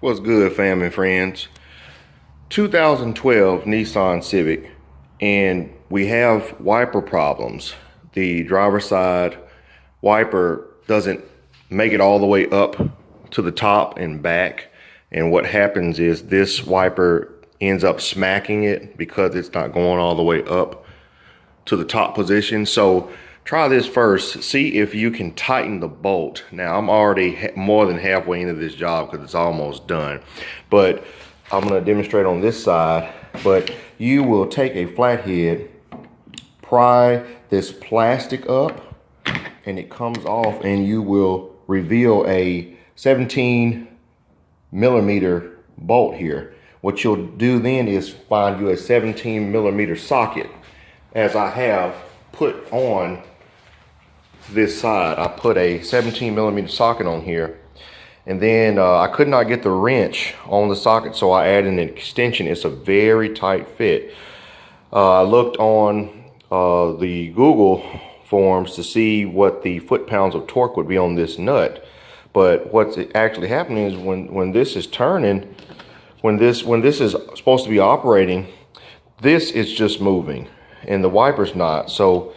What's good, fam and friends? 2012 Nissan Civic, and we have wiper problems. The driver's side wiper doesn't make it all the way up to the top and back, and what happens is this wiper ends up smacking it because it's not going all the way up to the top position. So try this first. See if you can tighten the bolt. Now, I'm already more than halfway into this job because it's almost done. But I'm going to demonstrate on this side. But you will take a flathead, pry this plastic up, and it comes off, and you will reveal a 17 millimeter bolt here. What you'll do then is find you a 17 millimeter socket, as I have put on this side. I put a 17 millimeter socket on here, and then I could not get the wrench on the socket, so I added an extension. It's a very tight fit. I looked on the Google forums to see what the foot-pounds of torque would be on this nut, but what's actually happening is when this is turning, when this is supposed to be operating, this is just moving and the wiper's not. So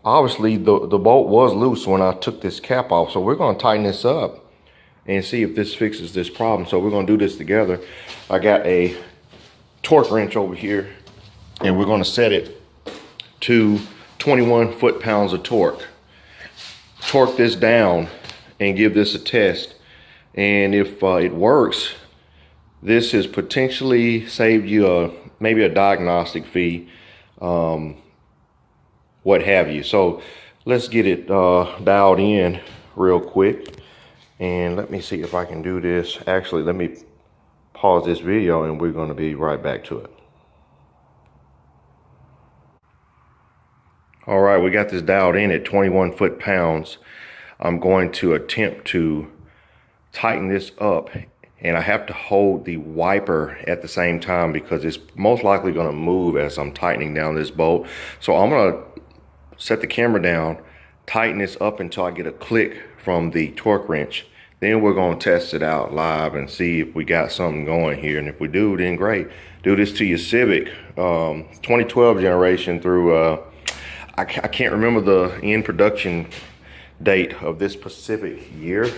obviously the bolt was loose when I took this cap off. So we're going to tighten this up and see if this fixes this problem. So we're going to do this together. I got a torque wrench over here, and we're going to set it to 21 foot-pounds of torque. Torque this down and give this a test. And if it works, this has potentially saved you maybe a diagnostic fee, what have you. So let's get it dialed in real quick, and let me see if I can do this. Actually, let me pause this video and we're going to be right back to it. All right, we got this dialed in at 21 foot-pounds. I'm going to attempt to tighten this up, and I have to hold the wiper at the same time because it's most likely going to move as I'm tightening down this bolt. So I'm going to set the camera down, tighten this up until I get a click from the torque wrench. Then we're going to test it out live and see if we got something going here. And if we do, then great. Do this to your Civic 2012 generation through, I can't remember the end production date of this specific year.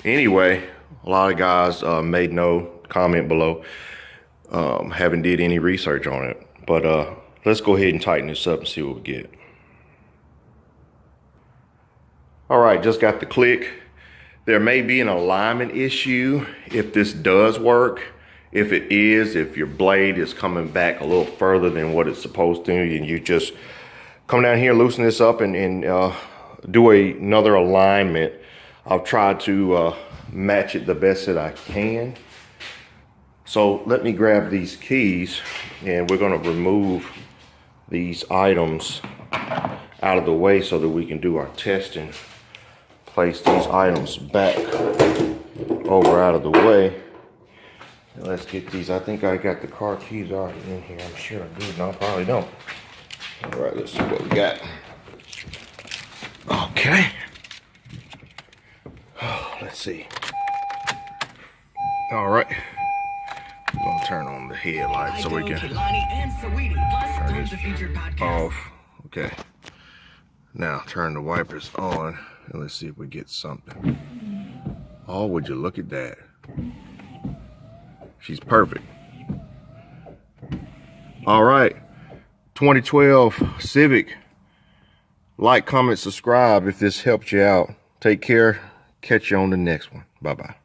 Anyway, a lot of guys made no comment below. Haven't did any research on it, but let's go ahead and tighten this up and see what we get. All right, just got the click. There may be an alignment issue if this does work. If it is, if your blade is coming back a little further than what it's supposed to, and you just come down here, loosen this up, and do another alignment. I've tried to match it the best that I can. So let me grab these keys, and we're going to remove these items out of the way so that we can do our testing. Place these items back over out of the way. And let's get these. I think I got the car keys already in here. I'm sure I do. No, I probably don't. All right, let's see what we got. Okay. Let's see. All right. I'm gonna turn on the headlight so we can turn this off. Okay. Now turn the wipers on and let's see if we get something. Oh, would you look at that? She's perfect. All right. 2012 Civic. Like, comment, subscribe if this helped you out. Take care. Catch you on the next one. Bye-bye.